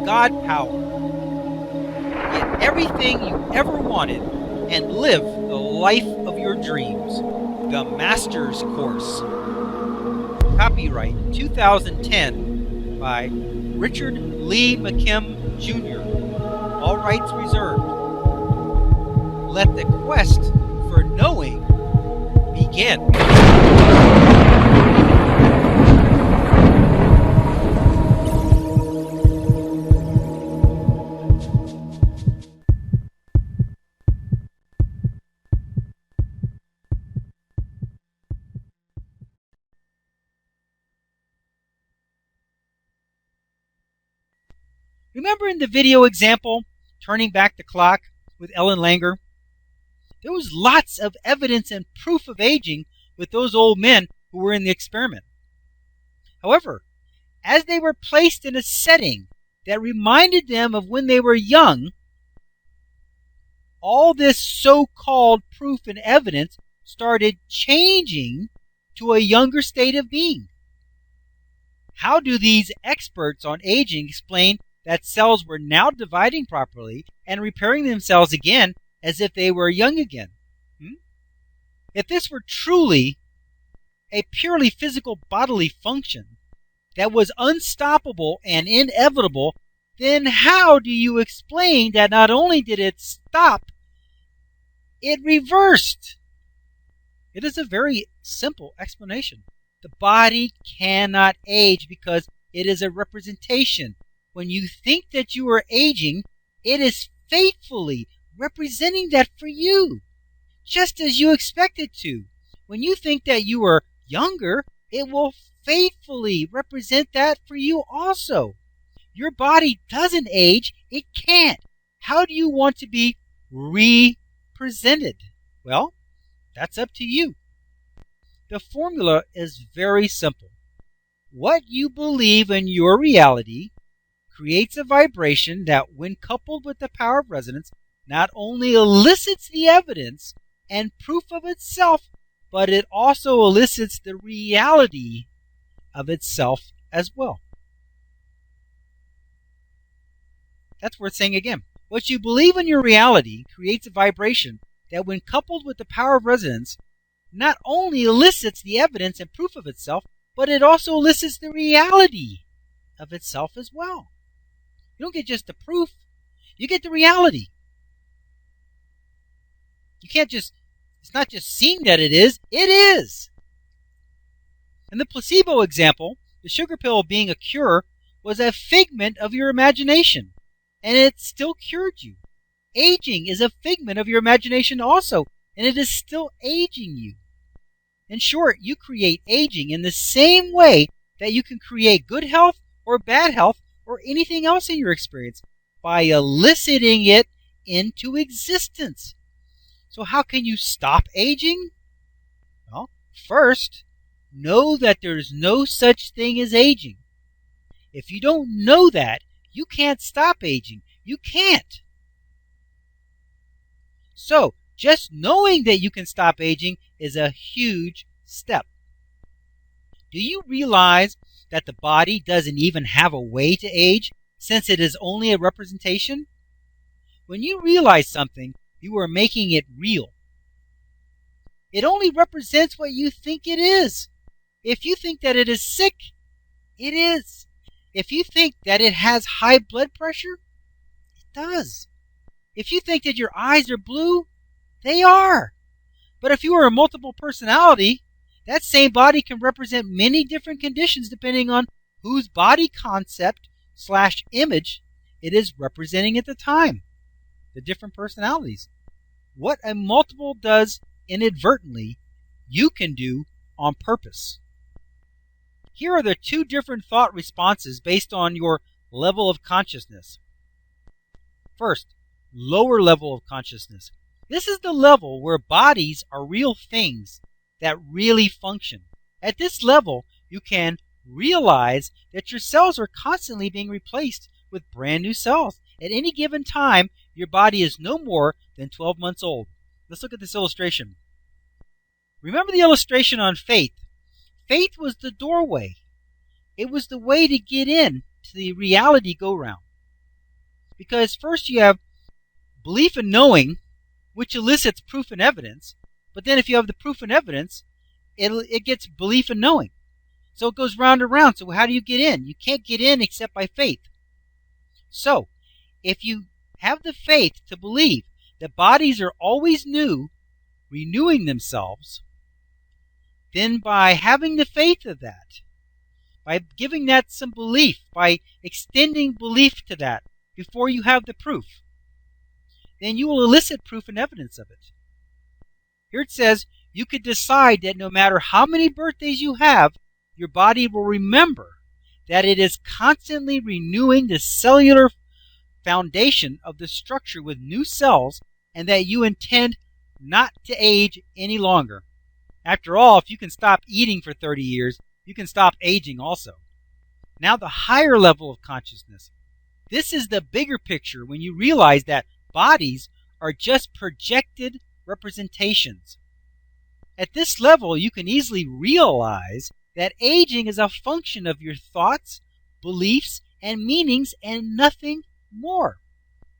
God power. Get everything you ever wanted and live the life of your dreams. The Master's Course. Copyright 2010 by Richard Lee McKim Jr. All rights reserved. Let the quest for knowing begin. Remember in the video example, Turning Back the Clock with Ellen Langer? There was lots of evidence and proof of aging with those old men who were in the experiment. However, as they were placed in a setting that reminded them of when they were young, all this so-called proof and evidence started changing to a younger state of being. How do these experts on aging explain that cells were now dividing properly and repairing themselves again as if they were young again? If this were truly a purely physical bodily function that was unstoppable and inevitable, then how do you explain that not only did it stop, it reversed? It is a very simple explanation. The body cannot age because it is a representation. When you think that you are aging, it is faithfully representing that for you, just as you expect it to. When you think that you are younger, it will faithfully represent that for you also. Your body doesn't age. It can't. How do you want to be represented? Well, that's up to you. The formula is very simple. What you believe in your reality creates a vibration that, when coupled with the power of resonance, not only elicits the evidence and proof of itself, but it also elicits the reality of itself as well. That's worth saying again. What you believe in your reality creates a vibration that, when coupled with the power of resonance, not only elicits the evidence and proof of itself, but it also elicits the reality of itself as well. You don't get just the proof, you get the reality. You can't just, it's not just seeing that it is. In the placebo example, the sugar pill being a cure was a figment of your imagination, and it still cured you. Aging is a figment of your imagination also, and it is still aging you. In short, you create aging in the same way that you can create good health or bad health or anything else in your experience, by eliciting it into existence. So how can you stop aging? Well, first, know that there's no such thing as aging. If you don't know that, you can't stop aging. You can't. So, just knowing that you can stop aging is a huge step. Do you realize that the body doesn't even have a way to age, since it is only a representation? When you realize something, you are making it real. It only represents what you think it is. If you think that it is sick, it is. If you think that it has high blood pressure, it does. If you think that your eyes are blue, they are. But if you are a multiple personality, that same body can represent many different conditions depending on whose body concept / image it is representing at the time. The different personalities. What a multiple does inadvertently, you can do on purpose. Here are the two different thought responses based on your level of consciousness. First, lower level of consciousness. This is the level where bodies are real things that really function. At this level, you can realize that your cells are constantly being replaced with brand new cells. At any given time, your body is no more than 12 months old. Let's look at this illustration. Remember the illustration on faith. Faith was the doorway. It was the way to get in to the reality go-round. Because first you have belief and knowing, which elicits proof and evidence. But then if you have the proof and evidence, it gets belief and knowing. So it goes round and round. So how do you get in? You can't get in except by faith. So if you have the faith to believe that bodies are always new, renewing themselves, then by having the faith of that, by giving that some belief, by extending belief to that before you have the proof, then you will elicit proof and evidence of it. Here it says, you could decide that no matter how many birthdays you have, your body will remember that it is constantly renewing the cellular foundation of the structure with new cells, and that you intend not to age any longer. After all, if you can stop eating for 30 years, you can stop aging also. Now the higher level of consciousness. This is the bigger picture when you realize that bodies are just projected representations. At this level, you can easily realize that aging is a function of your thoughts, beliefs, and meanings, and nothing more.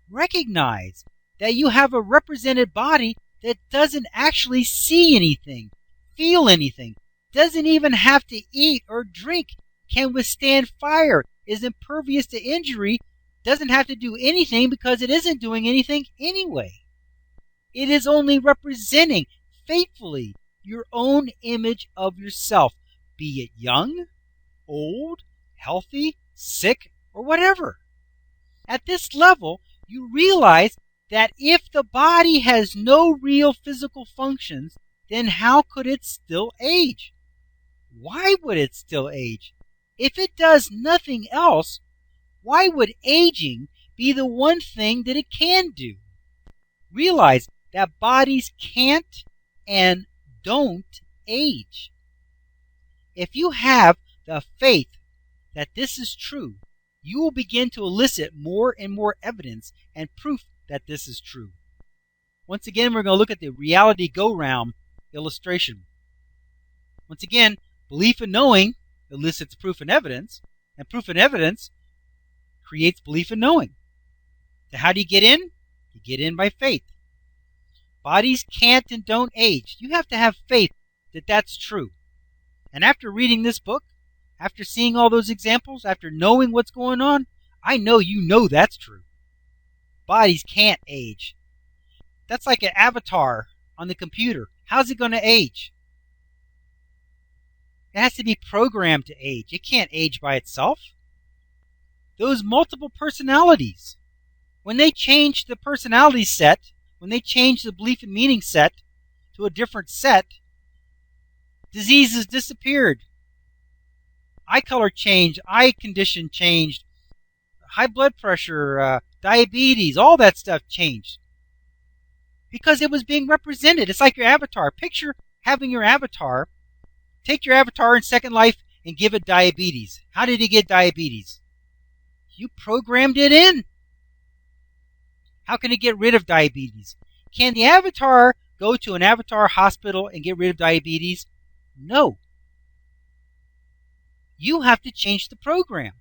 Recognize that you have a represented body that doesn't actually see anything, feel anything, doesn't even have to eat or drink, can withstand fire, is impervious to injury, doesn't have to do anything because it isn't doing anything anyway. It is only representing faithfully your own image of yourself, be it young, old, healthy, sick, or whatever. At this level, you realize that if the body has no real physical functions, then how could it still age? Why would it still age? If it does nothing else, why would aging be the one thing that it can do? Realize that bodies can't and don't age. If you have the faith that this is true, you will begin to elicit more and more evidence and proof that this is true. Once again, we're going to look at the reality go-round illustration. Once again, belief and knowing elicits proof and evidence creates belief and knowing. So how do you get in? You get in by faith. Bodies can't and don't age. You have to have faith that that's true. And after reading this book, after seeing all those examples, after knowing what's going on, I know you know that's true. Bodies can't age. That's like an avatar on the computer. How's it going to age? It has to be programmed to age. It can't age by itself. Those multiple personalities, when they change the personality set, when they change the belief and meaning set to a different set, diseases disappeared. Eye color changed, eye condition changed, high blood pressure, diabetes, all that stuff changed. Because it was being represented. It's like your avatar. Picture having your avatar, take your avatar in Second Life and give it diabetes. How did it get diabetes? You programmed it in. How can it get rid of diabetes? Can the avatar go to an avatar hospital and get rid of diabetes? No. You have to change the program.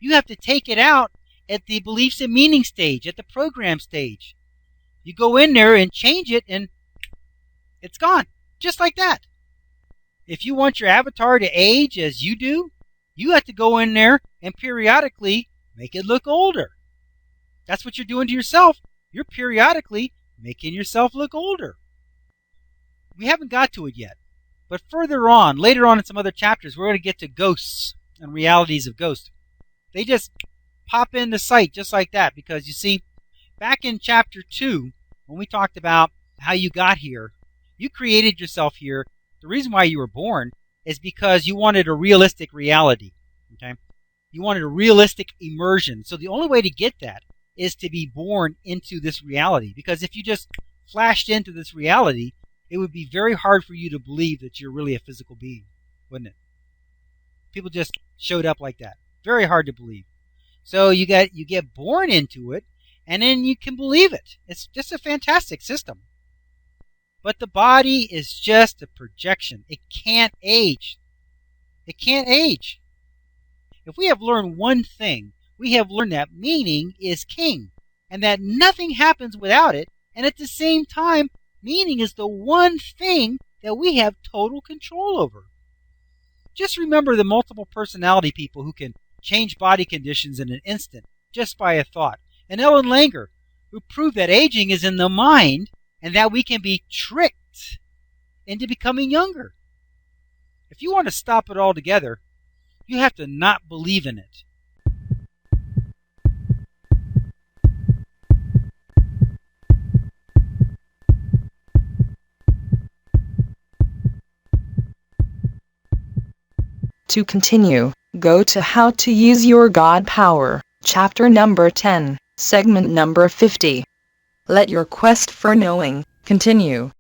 You have to take it out at the beliefs and meaning stage, at the program stage. You go in there and change it and it's gone. Just like that. If you want your avatar to age as you do, you have to go in there and periodically make it look older. That's what you're doing to yourself. You're periodically making yourself look older. We haven't got to it yet. But further on, later on in some other chapters, we're going to get to ghosts and realities of ghosts. They just pop into sight just like that because, you see, back in chapter 2, when we talked about how you got here, you created yourself here. The reason why you were born is because you wanted a realistic reality. Okay? You wanted a realistic immersion. So the only way to get that is to be born into this reality. Because if you just flashed into this reality, it would be very hard for you to believe that you're really a physical being, wouldn't it? People just showed up like that. Very hard to believe. So you get born into it, and then you can believe it. It's just a fantastic system. But the body is just a projection. It can't age. It can't age. If we have learned one thing we have learned that meaning is king and that nothing happens without it, and at the same time, meaning is the one thing that we have total control over. Just remember the multiple personality people who can change body conditions in an instant just by a thought, and Ellen Langer, who proved that aging is in the mind and that we can be tricked into becoming younger. If you want to stop it altogether, you have to not believe in it. To continue, go to How to Use Your God Power, chapter number 10, segment number 50. Let your quest for knowing continue.